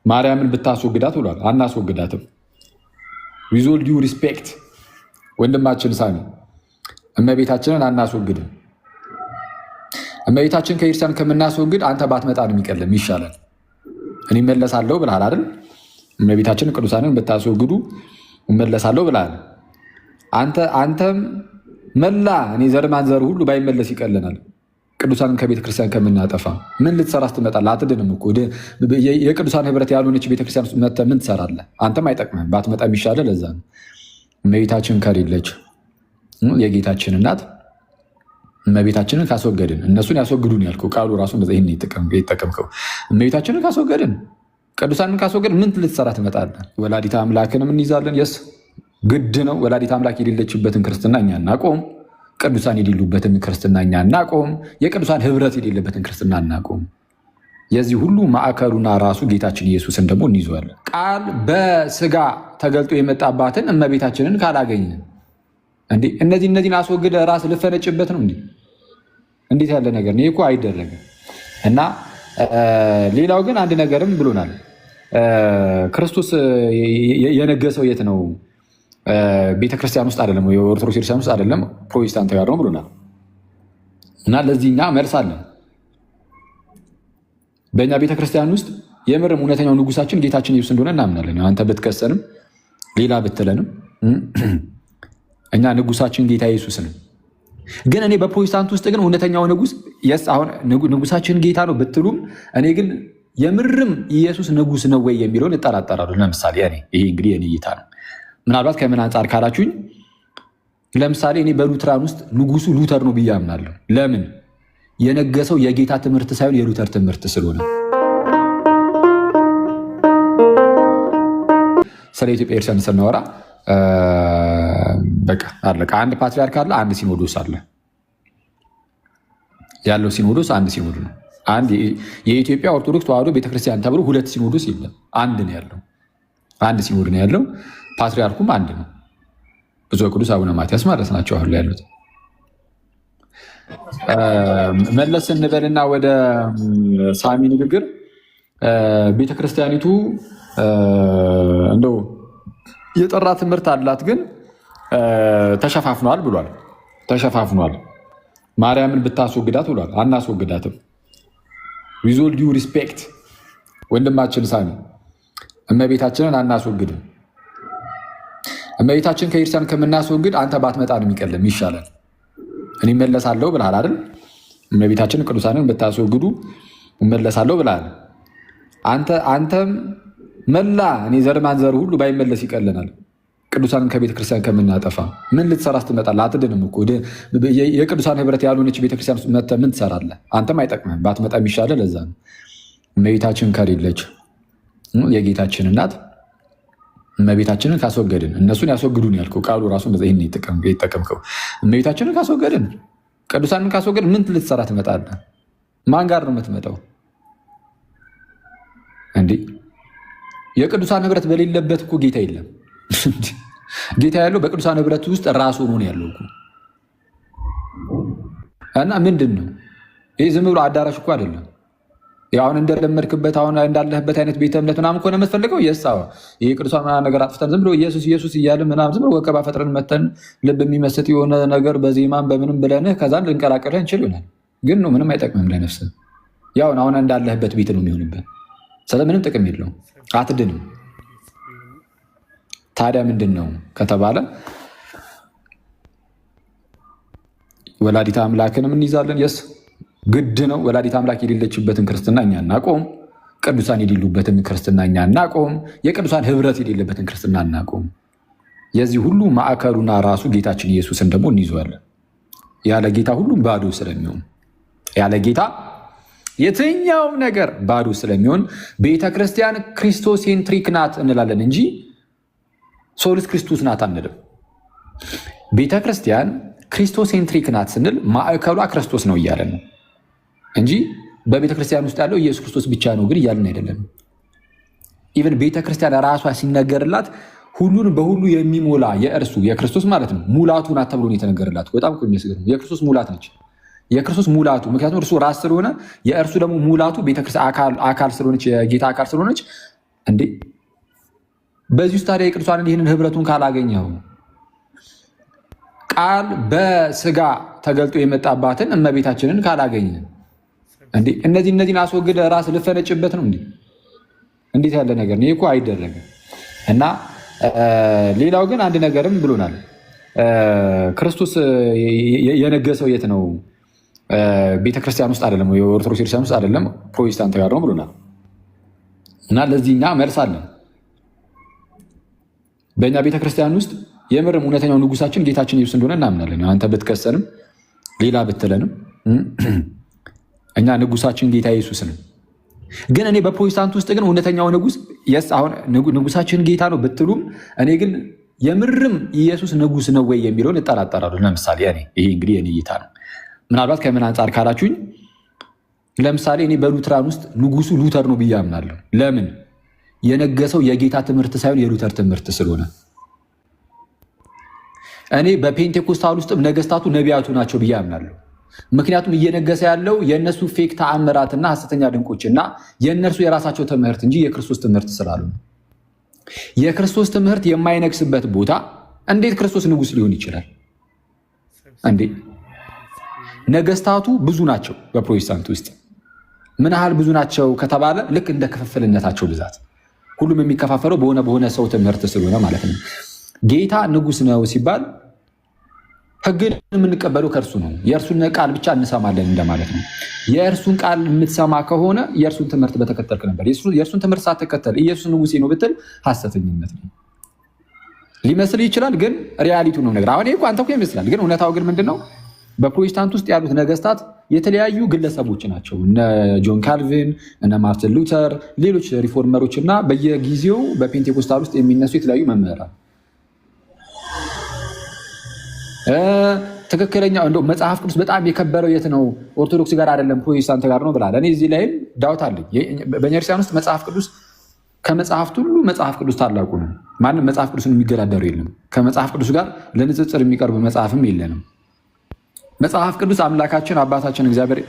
ማርያምን ብታስወግዳት ብሏል። አናስወግዳትም። ዊዝ ኦል ዲው ሪስፔክት ወንድማችን ሳሚ እመቤታችንን አናስወግድም። እመቤታችን ከኢርሳን ከምናስወግድ አንተ ባትመጣ ነው የሚቀልም ይሻላል። እኔ እመለሳለሁ ብለሃል አይደል? እመቤታችንን ቅዱሳንን ብታስወግዱ እመለሳለሁ ብለሃል። አንተም መላ እኔ ዘር ማንዘር ሁሉ ባይመለስ ይቀለናል። ቅዱሳንን ከቤተ ክርስቲያን ከምናጠፋ ምን ልትሰራ ስትመጣለህ? አትድንም እኮ የቅዱሳን ህብረት ያልሆነች ቤተክርስቲያን ውስጥ መተህ ምን ትሰራለህ? አንተም አይጠቅምህም። ባትመጣ የሚሻልህ ለዛ ነው። እመቤታችን ከሌለች የጌታችን እናት እመቤታችንን ካስወገድን እነሱን ያስወግዱን ያልከው ቃሉ ራሱ ይህን የተጠቀምከው እመቤታችንን ካስወገድን ቅዱሳንን ካስወገድን ምን ልትሰራ ትመጣለህ? ወላዲተ አምላክንም እንይዛለን። የስ ግድ ነው። ወላዲተ አምላክ የሌለችበትን ክርስትና እኛ እናቆም። ቅዱሳን የሌሉበትን ክርስትና እኛ እናቆም። የቅዱሳን ህብረት የሌለበትን ክርስትና እናቆም። የዚህ ሁሉ ማዕከሉና ራሱ ጌታችን ኢየሱስን ደግሞ እንይዘዋለን። ቃል በስጋ ተገልጦ የመጣባትን እመቤታችንን ካላገኘን እነዚህን አስወግደ ራስ ልፈነጭበት ነው እንዴ? እንዴት ያለ ነገር ነው? እኮ አይደረግም። እና ሌላው ግን አንድ ነገርም ብሎናል። ክርስቶስ የነገሰው የት ነው? ቤተክርስቲያን ውስጥ አይደለም፣ የኦርቶዶክስ ቤተክርስቲያን ውስጥ አይደለም፣ ፕሮቴስታንት ጋር ነው ብሎናል። እና ለዚህኛ መልስ አለን። በእኛ ቤተክርስቲያን ውስጥ የምርም እውነተኛው ንጉሳችን ጌታችን ኢየሱስ እንደሆነ እናምናለን። አንተ ብትከሰንም ሌላ ብትለንም እኛ ንጉሳችን ጌታ ኢየሱስ ነው። ግን እኔ በፕሮቴስታንት ውስጥ ግን እውነተኛው ንጉስ አሁን ንጉሳችን ጌታ ነው ብትሉም እኔ ግን የምርም ኢየሱስ ንጉስ ነው ወይ የሚለውን እጠራጠራለሁ። ለምሳሌ ይሄ እንግዲህ የኔ እይታ ነው። ምናልባት ከምን አንጻር ካላችሁኝ፣ ለምሳሌ እኔ በሉትራን ውስጥ ንጉሱ ሉተር ነው ብዬ አምናለሁ። ለምን? የነገሰው የጌታ ትምህርት ሳይሆን የሉተር ትምህርት ስለሆነ። ስለ ኢትዮጵያ ኤርትራን ስናወራ በቃ አለቀ። አንድ ፓትሪያርክ አለ፣ አንድ ሲኖዶስ አለ። ያለው ሲኖዶስ አንድ ሲኖድ ነው። አንድ የኢትዮጵያ ኦርቶዶክስ ተዋሕዶ ቤተክርስቲያን ተብሎ ሁለት ሲኖዶስ የለም፣ አንድ ነው ያለው። አንድ ሲኖድ ነው ያለው። ፓትሪያርኩም አንድ ነው። ብፁዕ ቅዱስ አቡነ ማትያስ ማለት ናቸው አሁን ላይ ያሉት። መለስ እንበልና ወደ ሳሚ ንግግር ቤተክርስቲያኒቱ እንደው የጠራ ትምህርት አላት፣ ግን ተሸፋፍኗል ብሏል። ተሸፋፍኗል። ማርያምን ብታስወግዳት ብሏል። አናስወግዳትም። ዊዝ ኦል ዲው ሪስፔክት ወንድማችን ሳሚ እመቤታችንን አናስወግድም። እመቤታችን ከኢርሳን ከምናስወግድ አንተ ባትመጣ ነው የሚቀልም ይሻላል። እኔ እመለሳለሁ ብለሃል አይደል? እመቤታችን ቅዱሳንን ብታስወግዱ እመለሳለሁ ብለሃል። አንተም መላ እኔ ዘር ማንዘር ሁሉ ባይመለስ ይቀለናል። ቅዱሳንን ከቤተ ክርስቲያን ከምናጠፋ ምን ልትሰራ ስትመጣለህ? አትድንም እኮ የቅዱሳን ህብረት ያልሆነች ቤተክርስቲያን ውስጥ መተህ ምን ትሰራለህ? አንተም አይጠቅምህም። ባትመጣ የሚሻልህ ለዛ ነው። እመቤታችን ከሌለች የጌታችን እናት እመቤታችንን ካስወገድን እነሱን ያስወግዱን ያልከው ቃሉ ራሱ ይህን የተጠቀምከው እመቤታችንን ካስወገድን ቅዱሳንን ካስወገድን ምን ልትሰራ ትመጣለህ? ማን ጋር ነው የምትመጣው? እንዲህ የቅዱሳን ህብረት በሌለበት እኮ ጌታ የለም። ጌታ ያለው በቅዱሳን ህብረት ውስጥ ራሱ ሆኖ ነው ያለው እና ምንድን ነው ይህ? ዝም ብሎ አዳራሽ እኮ አይደለም። አሁን እንደለመድክበት አሁን እንዳለህበት አይነት ቤተ እምነት ምናምን ከሆነ የምትፈልገው ይህ ቅዱሳን ነገር አጥፍተን ዝም ብሎ ኢየሱስ ኢየሱስ እያልን ምናምን ዝም ብሎ ወከባ ፈጥረን መተን ልብ የሚመስጥ የሆነ ነገር በዜማም በምንም ብለንህ ከዛን ልንቀላቀልህ እንችል ይሆናል። ግን ነው ምንም አይጠቅምም ለነፍስህ። ያው አሁን እንዳለህበት ቤት ነው የሚሆንብህ። ስለምንም ጥቅም የለውም። አትድንም። ታዲያ ምንድን ነው ከተባለ ወላዲተ አምላክንም እንይዛለን። የስ ግድ ነው። ወላዲተ አምላክ የሌለችበትን ክርስትና እኛ እናቆም። ቅዱሳን የሌሉበትን ክርስትና እኛ እናቆም። የቅዱሳን ህብረት የሌለበትን ክርስትና እናቆም። የዚህ ሁሉ ማዕከሉና ራሱ ጌታችን ኢየሱስን ደግሞ እንይዘዋለን። ያለ ጌታ ሁሉም ባዶ ስለሚሆን ያለ ጌታ የትኛውም ነገር ባዶ ስለሚሆን ቤተክርስቲያን ክሪስቶሴንትሪክ ናት እንላለን እንጂ ሶልስ ክርስቶስ ናት አንልም። ቤተክርስቲያን ክሪስቶሴንትሪክ ናት ስንል ማዕከሏ ክርስቶስ ነው እያለን ነው እንጂ በቤተክርስቲያን ውስጥ ያለው ኢየሱስ ክርስቶስ ብቻ ነው ግን እያለን አይደለም። ኢቨን ቤተክርስቲያን ራሷ ሲነገርላት ሁሉን በሁሉ የሚሞላ የእርሱ የክርስቶስ ማለት ነው ሙላቱ ናት ተብሎ የተነገርላት። በጣም የሚያስገርም የክርስቶስ ሙላት ነች። የክርስቶስ ሙላቱ ምክንያቱም እርሱ ራስ ስለሆነ የእርሱ ደግሞ ሙላቱ ቤተክርስቲያን አካል ስለሆነች የጌታ አካል ስለሆነች እንዴ በዚህ ውስጥ ታዲያ የቅዱሳንን ይህንን ህብረቱን ካላገኘው ቃል በስጋ ተገልጦ የመጣባትን እመቤታችንን ካላገኘ እንዴ እነዚህን አስወግደ ራስ ልፈነጭበት ነው እንዴ? እንዴት ያለ ነገር ነው? ይሄ እኮ አይደረግም። እና ሌላው ግን አንድ ነገርም ብሎናል። ክርስቶስ የነገሰው የት ነው? ቤተክርስቲያን ውስጥ አይደለም፣ የኦርቶዶክስ ክርስቲያን ውስጥ አይደለም፣ ፕሮቴስታንት ጋር ነው ብሎናል። እና ለዚህኛ መልስ አለን። በእኛ ቤተክርስቲያን ውስጥ የምርም እውነተኛው ንጉሳችን ጌታችን ኢየሱስ እንደሆነ እናምናለን። አንተ ብትከሰንም ሌላ ብትለንም እኛ ንጉሳችን ጌታ ኢየሱስ ነው። ግን እኔ በፕሮቴስታንት ውስጥ ግን እውነተኛው ንጉስ አሁን ንጉሳችን ጌታ ነው ብትሉም እኔ ግን የምርም ኢየሱስ ንጉስ ነው ወይ የሚለውን እጠራጠራለሁ። ለምሳሌ ይሄ እንግዲህ የኔ እይታ ነው። ምናልባት ከምን አንጻር ካላችሁኝ፣ ለምሳሌ እኔ በሉትራን ውስጥ ንጉሱ ሉተር ነው ብዬ አምናለሁ። ለምን? የነገሰው የጌታ ትምህርት ሳይሆን የሉተር ትምህርት ስለሆነ። እኔ በፔንቴኮስታል ውስጥም ነገስታቱ ነቢያቱ ናቸው ብዬ አምናለሁ። ምክንያቱም እየነገሰ ያለው የእነሱ ፌክ ተአምራትና ሐሰተኛ ድንቆች እና የእነርሱ የራሳቸው ትምህርት እንጂ የክርስቶስ ትምህርት ስላሉ። የክርስቶስ ትምህርት የማይነግስበት ቦታ እንዴት ክርስቶስ ንጉስ ሊሆን ይችላል እንዴ? ነገስታቱ ብዙ ናቸው በፕሮቴስታንት ውስጥ። ምን ያህል ብዙ ናቸው ከተባለ ልክ እንደ ክፍፍልነታቸው ብዛት ሁሉም የሚከፋፈለው በሆነ ሰው ትምህርት ስለሆነ ማለት ነው። ጌታ ንጉስ ነው ሲባል ህግን የምንቀበለው ከእርሱ ነው። የእርሱን ቃል ብቻ እንሰማለን እንደማለት ነው። የእርሱን ቃል የምትሰማ ከሆነ የእርሱን ትምህርት በተከተልክ ነበር። የእርሱን ትምህርት ሳትከተል ኢየሱስ ንጉሴ ነው ብትል ሐሰተኝነት ነው። ሊመስል ይችላል፣ ግን ሪያሊቱ ነው ነገር። አሁን እኮ አንተ እኮ ይመስላል፣ ግን እውነታው ግን ምንድን ነው? በፕሮቴስታንት ውስጥ ያሉት ነገስታት የተለያዩ ግለሰቦች ናቸው። እነ ጆን ካልቪን፣ እነ ማርቲን ሉተር፣ ሌሎች ሪፎርመሮች እና በየጊዜው በፔንቴኮስታል ውስጥ የሚነሱ የተለያዩ መምህራን ትክክለኛ እንደው መጽሐፍ ቅዱስ በጣም የከበረው የት ነው? ኦርቶዶክስ ጋር አይደለም ፕሮቴስታንት ጋር ነው ብላል። እኔ እዚህ ላይም ዳውት አለኝ። በእኛ ክርስቲያን ውስጥ መጽሐፍ ቅዱስ ከመጽሐፍት ሁሉ መጽሐፍ ቅዱስ ታላቁ ነው። ማንም መጽሐፍ ቅዱስን የሚገዳደሩ የለም። ከመጽሐፍ ቅዱስ ጋር ለንጽጽር የሚቀርብ መጽሐፍም የለንም። መጽሐፍ ቅዱስ አምላካችን አባታችን እግዚአብሔር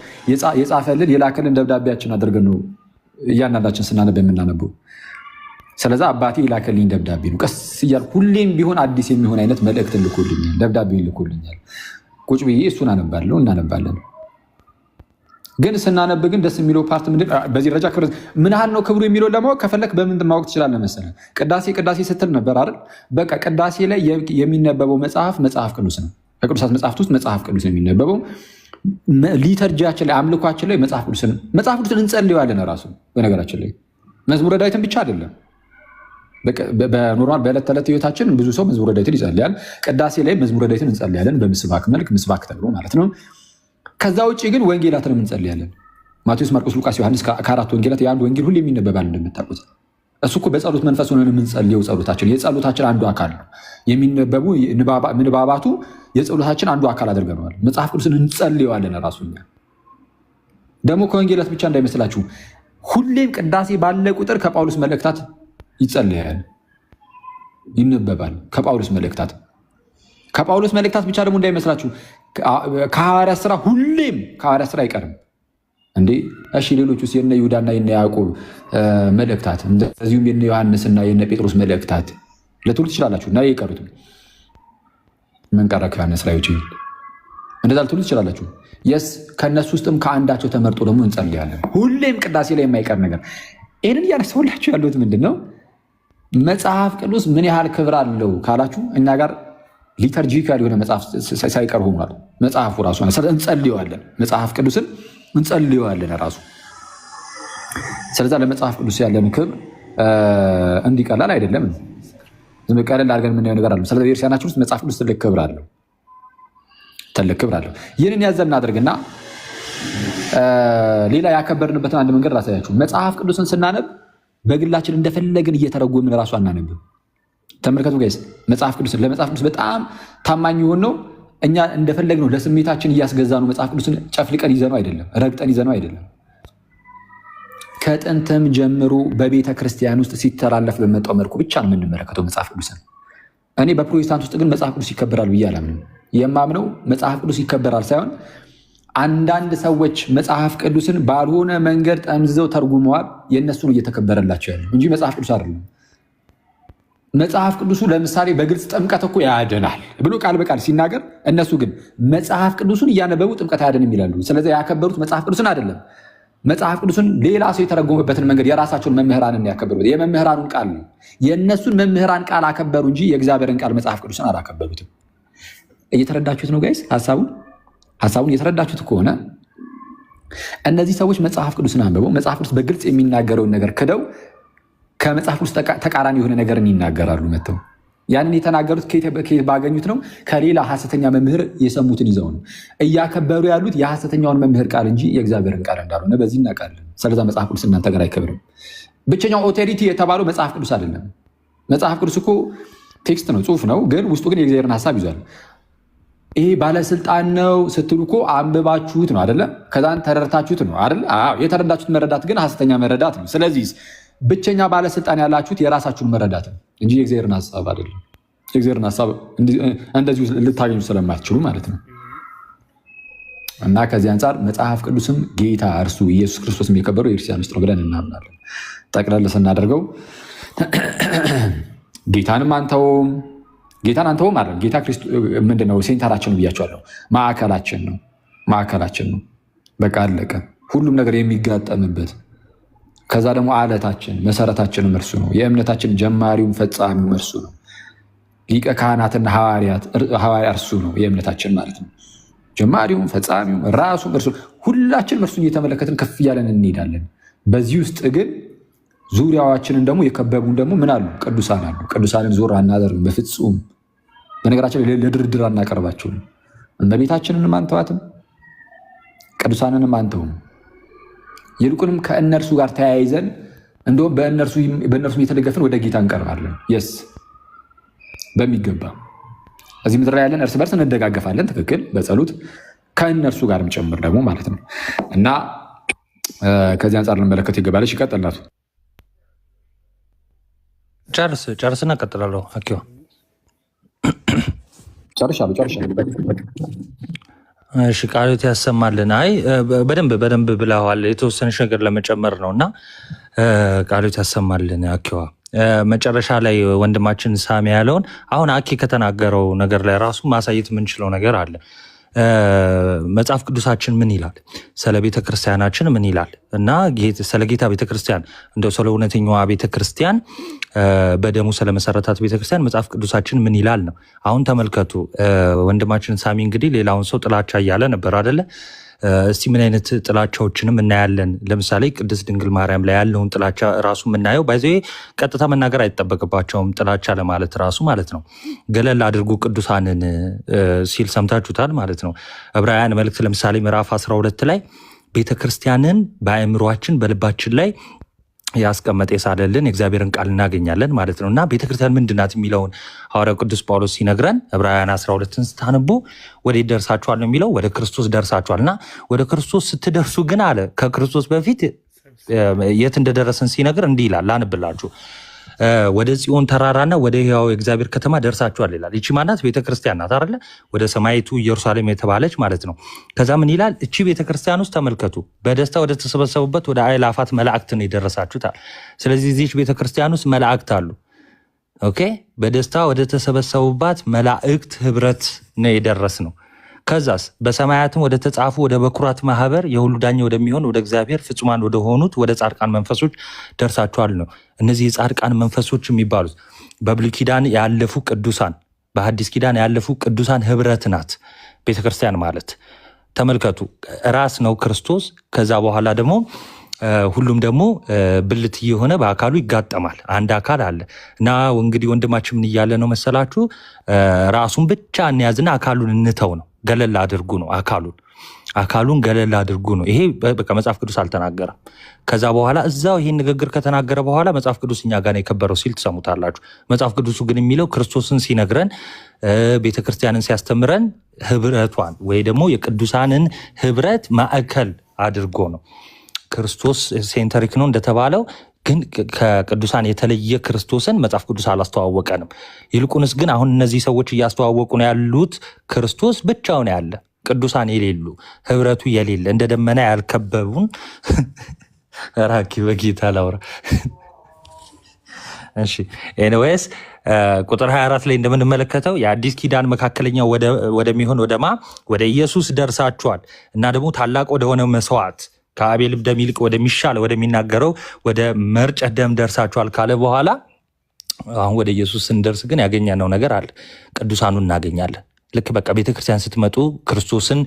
የጻፈልን የላከልን ደብዳቤያችን አድርገን ነው እያንዳንዳችን ስናነብ የምናነበው። ስለዛ አባቴ የላከልኝ ደብዳቤ ነው። ቀስ እያል ሁሌም ቢሆን አዲስ የሚሆን አይነት መልእክት ልኮልኛል፣ ደብዳቤ ልኮልኛል። ቁጭ ብዬ እሱን አነባለሁ፣ እናነባለን። ግን ስናነብ ግን ደስ የሚለው ፓርት ምንድን በዚህ ደረጃ ምን ያህል ነው ክብሩ የሚለው ለማወቅ ከፈለክ በምንድን ማወቅ ትችላለህ መሰለህ? ቅዳሴ ስትል ነበር አይደል? በቃ ቅዳሴ ላይ የሚነበበው መጽሐፍ ቅዱስ ነው። ከቅዱሳት መጽሐፍት ውስጥ መጽሐፍ ቅዱስ ነው የሚነበበው። ሊተርጂያችን ላይ አምልኳችን ላይ መጽሐፍ ቅዱስን እንጸልየዋለን። ራሱ በነገራችን ላይ መዝሙረ ዳዊትን ብቻ አይደለም፣ በኖርማል በዕለት ተዕለት ህይወታችን ብዙ ሰው መዝሙረ ዳዊትን ይጸልያል። ቅዳሴ ላይ መዝሙረ ዳዊትን እንጸልያለን፣ በምስባክ መልክ ምስባክ ተብሎ ማለት ነው። ከዛ ውጭ ግን ወንጌላትን እንጸልያለን። ማቴዎስ፣ ማርቆስ፣ ሉቃስ፣ ዮሐንስ ከአራት ወንጌላት የአንድ ወንጌል ሁሌ የሚነበባል እንደምታውቁት። እሱ እኮ በጸሎት መንፈስ ሆነን የምንጸልየው ጸሎታችን የጸሎታችን አንዱ አካል ነው። የሚነበቡ ምንባባቱ የጸሎታችን አንዱ አካል አድርገነዋል። መጽሐፍ ቅዱስን እንጸልየዋለን። ራሱ ደግሞ ከወንጌላት ብቻ እንዳይመስላችሁ፣ ሁሌም ቅዳሴ ባለ ቁጥር ከጳውሎስ መልእክታት ይጸልያል፣ ይነበባል። ከጳውሎስ መልእክታት ብቻ ደግሞ እንዳይመስላችሁ፣ ከሐዋርያት ስራ ሁሌም ከሐዋርያት ስራ አይቀርም እንዴ። እሺ ሌሎች ውስጥ የነ ይሁዳና የነ ያዕቆብ መልእክታት፣ እንደዚሁም የነ ዮሐንስና የነ ጴጥሮስ መልእክታት ልትሉ ትችላላችሁ። እና የቀሩትም ምን ቀረ ከዮሐንስ ላይ ውጪ እንደዛ ልትሉ ትችላላችሁ። የስ ከእነሱ ውስጥም ከአንዳቸው ተመርጦ ደግሞ እንጸልያለን። ሁሌም ቅዳሴ ላይ የማይቀር ነገር። ይህንን እያነሳሁላችሁ ያለሁት ምንድን ነው? መጽሐፍ ቅዱስ ምን ያህል ክብር አለው ካላችሁ እኛ ጋር ሊተርጂካል የሆነ መጽሐፍ ሳይቀር ሆኗል። መጽሐፉ ራሱ እንጸልየዋለን፣ መጽሐፍ ቅዱስን እንጸልየዋለን ራሱ። ስለዛ ለመጽሐፍ ቅዱስ ያለን ክብር እንዲቀላል አይደለም። ዝም ቀለል አድርገን የምናየው ነገር አለ። ስለዚህ ቤተክርስቲያናችን ውስጥ መጽሐፍ ቅዱስ ትልቅ ክብር አለው። ይህንን ያዘን እናድርግና ሌላ ያከበርንበትን አንድ መንገድ ላሳያችሁ። መጽሐፍ ቅዱስን ስናነብ በግላችን እንደፈለግን እየተረጎምን ራሱ አናነብም። ተመልከቱ ጋይስ፣ ለመጽሐፍ ቅዱስ በጣም ታማኝ የሆን ነው። እኛ እንደፈለግነው ለስሜታችን እያስገዛ ነው መጽሐፍ ቅዱስን ጨፍልቀን ይዘነው አይደለም፣ ረግጠን ይዘነው አይደለም። ከጥንትም ጀምሮ በቤተ ክርስቲያን ውስጥ ሲተላለፍ በመጣው መልኩ ብቻ ነው የምንመለከተው መጽሐፍ ቅዱስን። እኔ በፕሮቴስታንት ውስጥ ግን መጽሐፍ ቅዱስ ይከበራል ብዬ አላምንም። የማምነው መጽሐፍ ቅዱስ ይከበራል ሳይሆን አንዳንድ ሰዎች መጽሐፍ ቅዱስን ባልሆነ መንገድ ጠምዝዘው ተርጉመዋል። የእነሱን እየተከበረላቸው ያለው እንጂ መጽሐፍ ቅዱስ አይደለም። መጽሐፍ ቅዱሱ ለምሳሌ በግልጽ ጥምቀት እኮ ያድናል ብሎ ቃል በቃል ሲናገር፣ እነሱ ግን መጽሐፍ ቅዱሱን እያነበቡ ጥምቀት አያድንም ይላሉ። ስለዚህ ያከበሩት መጽሐፍ ቅዱስን አይደለም። መጽሐፍ ቅዱስን ሌላ ሰው የተረጎመበትን መንገድ የራሳቸውን መምህራንን ያከበሩት የመምህራኑን ቃል ነው። የእነሱን መምህራን ቃል አከበሩ እንጂ የእግዚአብሔርን ቃል መጽሐፍ ቅዱስን አላከበሩትም። እየተረዳችሁት ነው ጋይስ? ሀሳቡን እየተረዳችሁት ከሆነ እነዚህ ሰዎች መጽሐፍ ቅዱስን አንብበው መጽሐፍ ቅዱስ በግልጽ የሚናገረውን ነገር ክደው ከመጽሐፍ ቅዱስ ተቃራኒ የሆነ ነገርን ይናገራሉ። መጥተው ያንን የተናገሩት ከየት ባገኙት ነው? ከሌላ ሐሰተኛ መምህር የሰሙትን ይዘው ነው። እያከበሩ ያሉት የሐሰተኛውን መምህር ቃል እንጂ የእግዚአብሔርን ቃል እንዳልሆነ በዚህ እናውቃለን። ስለዛ መጽሐፍ ቅዱስ እናንተ ጋር አይከብርም። ብቸኛው ኦቶሪቲ የተባለው መጽሐፍ ቅዱስ አይደለም። መጽሐፍ ቅዱስ እኮ ቴክስት ነው፣ ጽሁፍ ነው፣ ግን ውስጡ ግን የእግዚአብሔርን ሀሳብ ይዟል። ይሄ ባለስልጣን ነው ስትሉ እኮ አንብባችሁት ነው አይደለ? ከዛን ተረድታችሁት ነው አይደለ? የተረዳችሁት መረዳት ግን ሐሰተኛ መረዳት ነው። ስለዚህ ብቸኛ ባለስልጣን ያላችሁት የራሳችሁን መረዳት ነው እንጂ የእግዚአብሔርን ሀሳብ አይደለም። የእግዚአብሔርን ሀሳብ እንደዚሁ ልታገኙ ስለማትችሉ ማለት ነው። እና ከዚህ አንጻር መጽሐፍ ቅዱስም ጌታ እርሱ ኢየሱስ ክርስቶስም የከበረው የክርስቲያን ምስጢር ነው ብለን እናምናለን። ጠቅለል ስናደርገው ጌታን አንተውም አይደለም። ጌታ ምንድነው? ሴንተራችን ብያቸዋለሁ። ማዕከላችን ነው። በቃ አለቀ። ሁሉም ነገር የሚጋጠምበት ከዛ ደግሞ አለታችን መሰረታችንም እርሱ ነው። የእምነታችን ጀማሪውም ፈጻሚውም እርሱ ነው። ሊቀ ካህናትና ሐዋርያ እርሱ ነው። የእምነታችን ማለት ነው። ጀማሪውም ፈጻሚውም ራሱም እርሱ። ሁላችንም እርሱን እየተመለከትን ከፍ እያለን እንሄዳለን። በዚህ ውስጥ ግን ዙሪያዋችንን ደግሞ የከበቡን ደግሞ ምን አሉ? ቅዱሳን አሉ። ቅዱሳንን ዞር አናደርግም በፍጹም። በነገራችን ለድርድር አናቀርባቸውም። እመቤታችንንም አንተዋትም፣ ቅዱሳንንም አንተውም። ይልቁንም ከእነርሱ ጋር ተያይዘን እንደውም በእነርሱ እየተደገፍን ወደ ጌታ እንቀርባለን። የስ በሚገባ እዚህ ምድር ላይ ያለን እርስ በርስ እንደጋገፋለን። ትክክል። በጸሎት ከእነርሱ ጋርም ጭምር ደግሞ ማለት ነው። እና ከዚህ አንጻር ልንመለከት ይገባለች። ይቀጥላቱ። ጨርስና ቀጥላለሁ። አኪዋ ጨርሻለሁ። እሺ፣ ቃሎት ያሰማልን። አይ በደንብ ብለዋል። የተወሰነች ነገር ለመጨመር ነው እና ቃሎት ያሰማልን። አኪዋ መጨረሻ ላይ ወንድማችን ሳሚ ያለውን አሁን አኪ ከተናገረው ነገር ላይ ራሱ ማሳየት የምንችለው ነገር አለ። መጽሐፍ ቅዱሳችን ምን ይላል? ስለ ቤተክርስቲያናችን ምን ይላል? እና ስለ ጌታ ቤተክርስቲያን እንደው ስለ እውነተኛዋ ቤተክርስቲያን በደሙ ስለመሰረታት ቤተክርስቲያን መጽሐፍ ቅዱሳችን ምን ይላል ነው። አሁን ተመልከቱ። ወንድማችን ሳሚ እንግዲህ ሌላውን ሰው ጥላቻ እያለ ነበር አይደለ? እስቲ ምን አይነት ጥላቻዎችንም እናያለን። ለምሳሌ ቅድስት ድንግል ማርያም ላይ ያለውን ጥላቻ ራሱ የምናየው ባይዘ ቀጥታ መናገር አይጠበቅባቸውም። ጥላቻ ለማለት ራሱ ማለት ነው ገለል አድርጉ ቅዱሳንን ሲል ሰምታችሁታል ማለት ነው። ዕብራውያን መልእክት ለምሳሌ ምዕራፍ 12 ላይ ቤተክርስቲያንን በአእምሯችን በልባችን ላይ ያስቀመጠ የሳለልን የእግዚአብሔርን ቃል እናገኛለን ማለት ነው። እና ቤተክርስቲያን ምንድናት የሚለውን ሐዋርያው ቅዱስ ጳውሎስ ሲነግረን ዕብራውያን 12ን ስታነቡ ወዴት ደርሳችኋል ነው የሚለው? ወደ ክርስቶስ ደርሳችኋል። እና ወደ ክርስቶስ ስትደርሱ ግን አለ ከክርስቶስ በፊት የት እንደደረሰን ሲነግር እንዲህ ይላል። ላንብላችሁ። ወደ ጽዮን ተራራና ወደ ሕያው የእግዚአብሔር ከተማ ደርሳችኋል ይላል። ይቺ ማናት? ቤተክርስቲያን ናት አይደለ? ወደ ሰማይቱ ኢየሩሳሌም የተባለች ማለት ነው። ከዛ ምን ይላል? እቺ ቤተክርስቲያን ውስጥ ተመልከቱ፣ በደስታ ወደ ተሰበሰቡበት ወደ አእላፋት መላእክት ነው የደረሳችሁታል። ስለዚህ እዚች ቤተክርስቲያን ውስጥ መላእክት አሉ። ኦኬ፣ በደስታ ወደ ተሰበሰቡባት መላእክት ህብረት ነው የደረስ ነው። ከዛስ በሰማያትም ወደ ተጻፉ ወደ በኩራት ማህበር የሁሉ ዳኛ ወደሚሆን ወደ እግዚአብሔር ፍጹማን ወደ ሆኑት ወደ ጻድቃን መንፈሶች ደርሳችኋል ነው። እነዚህ የጻድቃን መንፈሶች የሚባሉት በብሉይ ኪዳን ያለፉ ቅዱሳን፣ በሐዲስ ኪዳን ያለፉ ቅዱሳን ህብረት ናት ቤተክርስቲያን ማለት። ተመልከቱ፣ ራስ ነው ክርስቶስ። ከዛ በኋላ ደግሞ ሁሉም ደግሞ ብልት የሆነ በአካሉ ይጋጠማል። አንድ አካል አለ እና እንግዲህ ወንድማችን ምን እያለ ነው መሰላችሁ? ራሱን ብቻ እንያዝና አካሉን እንተው ነው። ገለል አድርጉ ነው አካሉን ገለል አድርጉ ነው። ይሄ በቃ መጽሐፍ ቅዱስ አልተናገረም። ከዛ በኋላ እዛው ይሄን ንግግር ከተናገረ በኋላ መጽሐፍ ቅዱስ እኛ ጋር ነው የከበረው ሲል ትሰሙታላችሁ። መጽሐፍ ቅዱሱ ግን የሚለው ክርስቶስን ሲነግረን ቤተክርስቲያንን ሲያስተምረን ህብረቷን ወይ ደግሞ የቅዱሳንን ህብረት ማዕከል አድርጎ ነው። ክርስቶስ ሴንተሪክ ነው እንደተባለው፣ ግን ከቅዱሳን የተለየ ክርስቶስን መጽሐፍ ቅዱስ አላስተዋወቀንም። ይልቁንስ ግን አሁን እነዚህ ሰዎች እያስተዋወቁ ነው ያሉት ክርስቶስ ብቻውን ያለ ቅዱሳን የሌሉ ህብረቱ የሌለ እንደ ደመና ያልከበቡን ራኪ በጌታ ላውራ። እሺ ኤኒዌይስ ቁጥር 24 ላይ እንደምንመለከተው የአዲስ ኪዳን መካከለኛ ወደሚሆን ወደ ኢየሱስ ደርሳችኋል እና ደግሞ ታላቅ ወደሆነ መስዋዕት ከአቤል ደም ይልቅ ወደሚሻል ወደሚናገረው ወደ መርጨት ደም ደርሳችኋል ካለ በኋላ አሁን ወደ ኢየሱስ ስንደርስ ግን ያገኘነው ነገር አለ። ቅዱሳኑን እናገኛለን። ልክ በቃ ቤተክርስቲያን ስትመጡ ክርስቶስን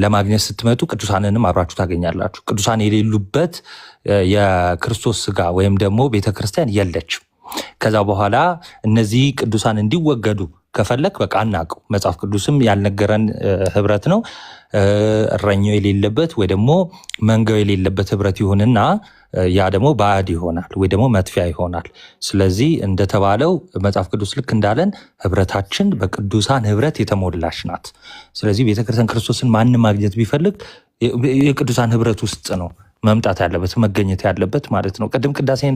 ለማግኘት ስትመጡ ቅዱሳንንም አብራችሁ ታገኛላችሁ። ቅዱሳን የሌሉበት የክርስቶስ ስጋ ወይም ደግሞ ቤተክርስቲያን የለችም። ከዛ በኋላ እነዚህ ቅዱሳን እንዲወገዱ ከፈለክ በቃ አናውቀው። መጽሐፍ ቅዱስም ያልነገረን ህብረት ነው። እረኛው የሌለበት ወይ ደግሞ መንጋው የሌለበት ህብረት ይሁንና ያ ደግሞ ባዕድ ይሆናል ወይ ደግሞ መጥፊያ ይሆናል። ስለዚህ እንደተባለው መጽሐፍ ቅዱስ ልክ እንዳለን ህብረታችን በቅዱሳን ህብረት የተሞላች ናት። ስለዚህ ቤተክርስቲያን ክርስቶስን ማንም ማግኘት ቢፈልግ የቅዱሳን ህብረት ውስጥ ነው መምጣት ያለበት መገኘት ያለበት ማለት ነው። ቅድም ቅዳሴን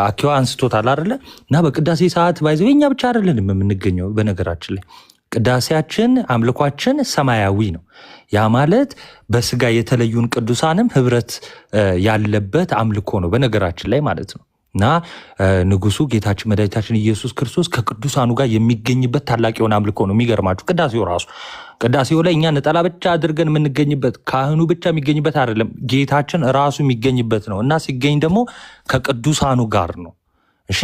አኪዋ አንስቶታል አይደለ? እና በቅዳሴ ሰዓት ባይዘው እኛ ብቻ አይደለንም የምንገኘው። በነገራችን ላይ ቅዳሴያችን አምልኳችን ሰማያዊ ነው። ያ ማለት በስጋ የተለዩን ቅዱሳንም ህብረት ያለበት አምልኮ ነው በነገራችን ላይ ማለት ነው። እና ንጉሱ ጌታችን መድኃኒታችን ኢየሱስ ክርስቶስ ከቅዱሳኑ ጋር የሚገኝበት ታላቅ የሆነ አምልኮ ነው። የሚገርማችሁ ቅዳሴው ላይ እኛ ነጠላ ብቻ አድርገን የምንገኝበት ካህኑ ብቻ የሚገኝበት አይደለም፣ ጌታችን ራሱ የሚገኝበት ነው። እና ሲገኝ ደግሞ ከቅዱሳኑ ጋር ነው። እሺ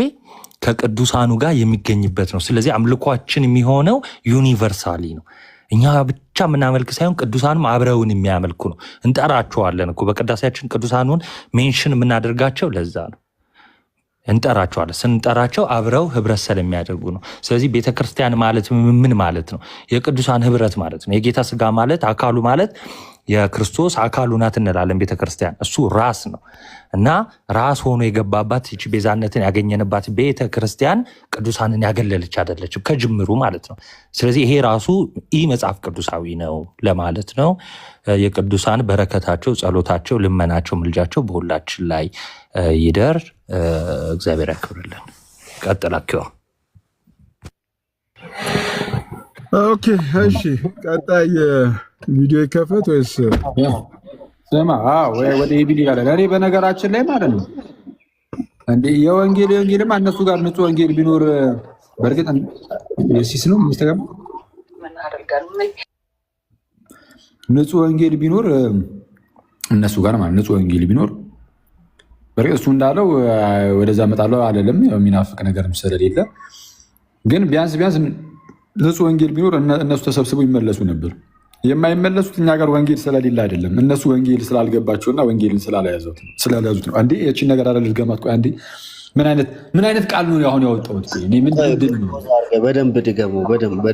ከቅዱሳኑ ጋር የሚገኝበት ነው። ስለዚህ አምልኳችን የሚሆነው ዩኒቨርሳሊ ነው። እኛ ብቻ የምናመልክ ሳይሆን ቅዱሳንም አብረውን የሚያመልኩ ነው። እንጠራቸዋለን እኮ በቅዳሴያችን ቅዱሳኑን ሜንሽን የምናደርጋቸው ለዛ ነው። እንጠራቸዋለን። ስንጠራቸው አብረው ህብረት ስለሚያደርጉ ነው። ስለዚህ ቤተክርስቲያን ማለት ምን ማለት ነው? የቅዱሳን ህብረት ማለት ነው። የጌታ ስጋ ማለት አካሉ ማለት የክርስቶስ አካሉ ናት እንላለን ቤተክርስቲያን። እሱ ራስ ነው እና ራስ ሆኖ የገባባት ይቺ ቤዛነትን ያገኘንባት ቤተክርስቲያን ቅዱሳንን ያገለለች አይደለችም ከጅምሩ ማለት ነው። ስለዚህ ይሄ ራሱ ኢ መጽሐፍ ቅዱሳዊ ነው ለማለት ነው። የቅዱሳን በረከታቸው፣ ጸሎታቸው፣ ልመናቸው፣ ምልጃቸው በሁላችን ላይ ይደር። እግዚአብሔር ያክብርልን። ቀጥላችሁ። ኦኬ እሺ፣ ቀጣይ ቪዲዮ ይከፈት ወይስ ስማ? ወደ ኢቢሊ ጋር እኔ በነገራችን ላይ ማለት ነው እንዴ የወንጌልማ እነሱ ጋር ንጹህ ወንጌል ቢኖር በእርግጥ የሲስ ነው ምስተገም ንጹህ ወንጌል ቢኖር እነሱ ጋር ማለት ንጹህ ወንጌል ቢኖር በእርግጥ እሱ እንዳለው ወደዛ መጣለው አይደለም፣ የሚናፍቅ ነገርም ስለሌለ ግን ቢያንስ ንጹህ ወንጌል ቢኖር እነሱ ተሰብስበው ይመለሱ ነበር። የማይመለሱት እኛ ጋር ወንጌል ስለሌለ አይደለም፣ እነሱ ወንጌል ስላልገባቸውና ወንጌልን ስላልያዙት ነው። አንዴ የቺን ነገር አለ ልድገማት። ቆይ አንዴ ምን አይነት ቃል ነው አሁን ያወጣሁት? ቆይ እኔ ምንድን ነው በደንብ ድገሙ። በደንብ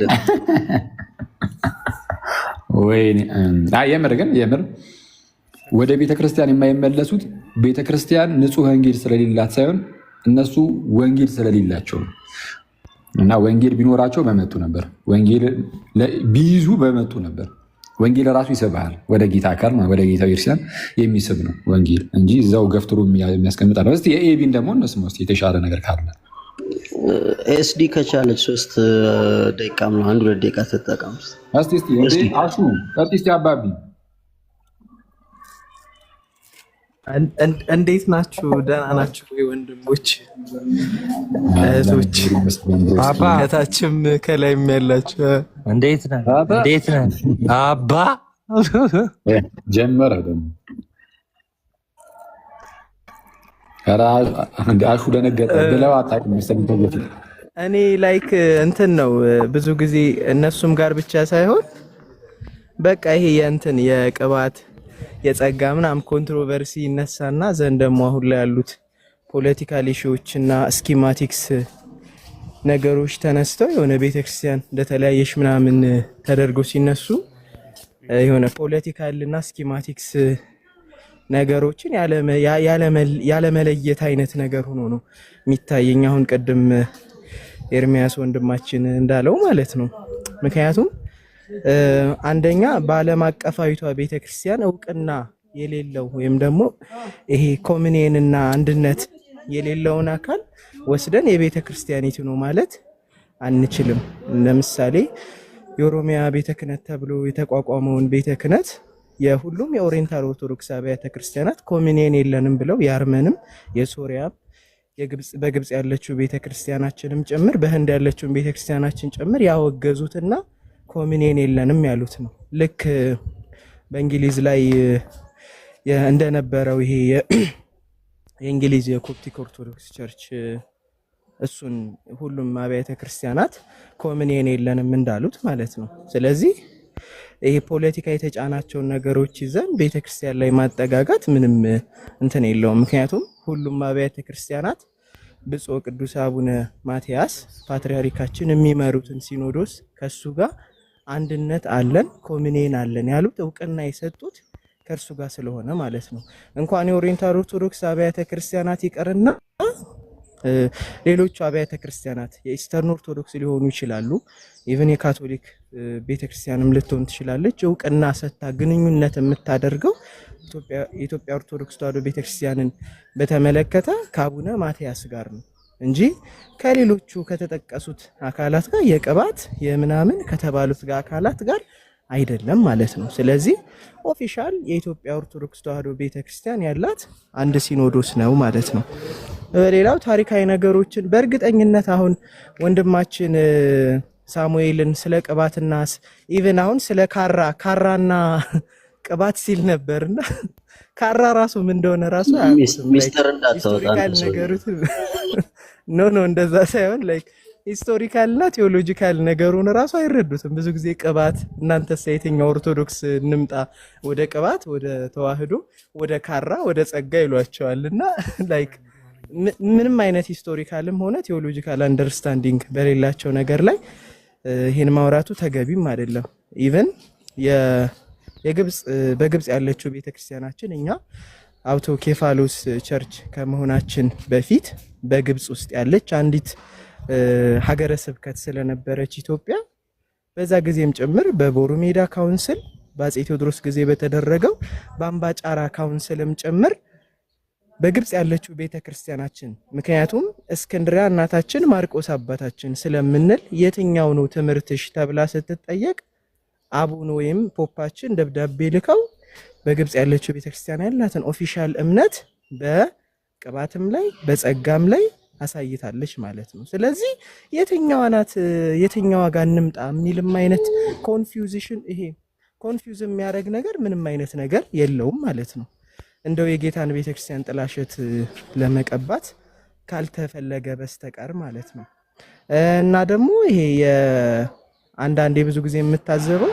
ወይኔ የምር ወደ ቤተክርስቲያን የማይመለሱት ቤተክርስቲያን ንጹህ ወንጌል ስለሌላት ሳይሆን እነሱ ወንጌል ስለሌላቸው ነው። እና ወንጌል ቢኖራቸው በመጡ ነበር። ወንጌል ቢይዙ በመጡ ነበር። ወንጌል ራሱ ይስብሃል ወደ ጌታ አካል ወደ ጌታ ቤተክርስቲያን የሚስብ ነው ወንጌል እንጂ እዛው ገፍትሮ የሚያስቀምጥ አለ። እስኪ የኤቢን ደግሞ እነሱ ውስጥ የተሻለ ነገር ካለ ኤስዲ ከቻለች 3 ደቂቃ ነው 1-2 ደቂቃ ተጠቀም። እስቲ አባቢ እንዴት ናችሁ? ደህና ናችሁ ወይ ወንድሞች እህቶች? ከታችም ከላይም ያላችሁ እንዴት ነህ? አባ ጀመረ ደግሞ አሹ ደነገጠ ብለው አታውቅም። እኔ ላይክ እንትን ነው ብዙ ጊዜ እነሱም ጋር ብቻ ሳይሆን በቃ ይሄ የእንትን የቅባት የጸጋ ምናምን ኮንትሮቨርሲ ይነሳና ዘንድ ደግሞ አሁን ላይ ያሉት ፖለቲካል ኢሹዎችና ስኪማቲክስ ነገሮች ተነስተው የሆነ ቤተክርስቲያን እንደተለያየሽ ምናምን ተደርገው ሲነሱ የሆነ ፖለቲካልና ስኪማቲክስ ነገሮችን ያለመለየት አይነት ነገር ሆኖ ነው የሚታየኝ። አሁን ቅድም ኤርሚያስ ወንድማችን እንዳለው ማለት ነው። ምክንያቱም አንደኛ በዓለም አቀፋዊቷ ቤተክርስቲያን እውቅና የሌለው ወይም ደግሞ ይሄ ኮሚኒየንና አንድነት የሌለውን አካል ወስደን የቤተክርስቲያኒቱ ነው ማለት አንችልም። ለምሳሌ የኦሮሚያ ቤተ ክህነት ተብሎ የተቋቋመውን ቤተ ክህነት የሁሉም የኦሪየንታል ኦርቶዶክስ አብያተ ክርስቲያናት ኮሚኒየን የለንም ብለው የአርመንም የሶሪያም በግብጽ ያለችው ቤተክርስቲያናችንም ጭምር በህንድ ያለችውን ቤተክርስቲያናችን ጭምር ያወገዙትና ኮሚኒየን የለንም ያሉት ነው። ልክ በእንግሊዝ ላይ እንደነበረው ይሄ የእንግሊዝ የኮፕቲክ ኦርቶዶክስ ቸርች እሱን ሁሉም አብያተ ክርስቲያናት ኮሚኒየን የለንም እንዳሉት ማለት ነው። ስለዚህ ይሄ ፖለቲካ የተጫናቸውን ነገሮች ይዘን ቤተክርስቲያን ላይ ማጠጋጋት ምንም እንትን የለውም። ምክንያቱም ሁሉም አብያተ ክርስቲያናት ብፁዕ ቅዱስ አቡነ ማትያስ ፓትርያርካችን የሚመሩትን ሲኖዶስ ከሱ ጋር አንድነት አለን ኮሚኒየን አለን ያሉት እውቅና የሰጡት ከእርሱ ጋር ስለሆነ ማለት ነው። እንኳን የኦሪየንታል ኦርቶዶክስ አብያተ ክርስቲያናት ይቀርና ሌሎቹ አብያተ ክርስቲያናት የኢስተርን ኦርቶዶክስ ሊሆኑ ይችላሉ። ኢቭን የካቶሊክ ቤተክርስቲያንም ልትሆን ትችላለች። እውቅና ሰጥታ ግንኙነት የምታደርገው የኢትዮጵያ ኦርቶዶክስ ተዋሕዶ ቤተክርስቲያንን በተመለከተ ከአቡነ ማትያስ ጋር ነው እንጂ ከሌሎቹ ከተጠቀሱት አካላት ጋር የቅባት የምናምን ከተባሉት ጋር አካላት ጋር አይደለም ማለት ነው። ስለዚህ ኦፊሻል የኢትዮጵያ ኦርቶዶክስ ተዋሕዶ ቤተክርስቲያን ያላት አንድ ሲኖዶስ ነው ማለት ነው። ሌላው ታሪካዊ ነገሮችን በእርግጠኝነት አሁን ወንድማችን ሳሙኤልን ስለ ቅባትና ኢቭን አሁን ስለ ካራና ቅባት ሲል ነበርና ካራ ራሱ ምን እንደሆነ ራሱ ሚስተር እንዳታወጣ ነገሩት ኖ እንደዛ ሳይሆን ላይክ ሂስቶሪካል እና ቴዎሎጂካል ነገሩን ራሱ አይረዱትም። ብዙ ጊዜ ቅባት እናንተስ የትኛው ኦርቶዶክስ እንምጣ ወደ ቅባት ወደ ተዋህዶ ወደ ካራ ወደ ጸጋ ይሏቸዋልና ላይክ ምንም አይነት ሂስቶሪካልም ሆነ ቴዎሎጂካል አንደርስታንዲንግ በሌላቸው ነገር ላይ ይሄን ማውራቱ ተገቢም አይደለም። ኢቭን በግብጽ ያለችው ቤተክርስቲያናችን እኛ አውቶኬፋሎስ ቸርች ከመሆናችን በፊት በግብጽ ውስጥ ያለች አንዲት ሀገረ ስብከት ስለነበረች ኢትዮጵያ በዛ ጊዜም ጭምር በቦሩ ሜዳ ካውንስል በአፄ ቴዎድሮስ ጊዜ በተደረገው በአምባጫራ ካውንስልም ጭምር በግብጽ ያለችው ቤተክርስቲያናችን ምክንያቱም እስክንድሪያ እናታችን ማርቆስ አባታችን ስለምንል የትኛው ነው ትምህርትሽ ተብላ ስትጠየቅ አቡነ ወይም ፖፓችን ደብዳቤ ልከው በግብጽ ያለችው ቤተክርስቲያን ያላትን ኦፊሻል እምነት በቅባትም ላይ በጸጋም ላይ አሳይታለች ማለት ነው። ስለዚህ የትኛዋ ናት የትኛዋ ጋር እንምጣ የሚልም አይነት ኮንፊውዥን ይሄ ኮንፊውዝ የሚያደርግ ነገር ምንም አይነት ነገር የለውም ማለት ነው። እንደው የጌታን ቤተክርስቲያን ጥላሸት ለመቀባት ካልተፈለገ በስተቀር ማለት ነው። እና ደግሞ ይሄ የአንዳንዴ ብዙ ጊዜ የምታዘበው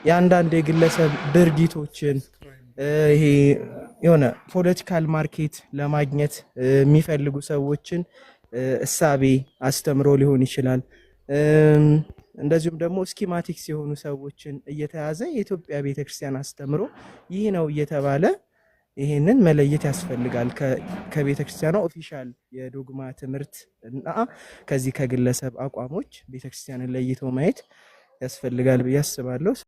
የአንዳንድ የግለሰብ ድርጊቶችን ይሄ የሆነ ፖለቲካል ማርኬት ለማግኘት የሚፈልጉ ሰዎችን እሳቤ አስተምሮ ሊሆን ይችላል። እንደዚሁም ደግሞ ስኪማቲክስ የሆኑ ሰዎችን እየተያዘ የኢትዮጵያ ቤተክርስቲያን አስተምሮ ይህ ነው እየተባለ ይሄንን መለየት ያስፈልጋል። ከቤተክርስቲያኗ ኦፊሻል የዶግማ ትምህርት እና ከዚህ ከግለሰብ አቋሞች ቤተክርስቲያንን ለይቶ ማየት ያስፈልጋል ብዬ አስባለሁ።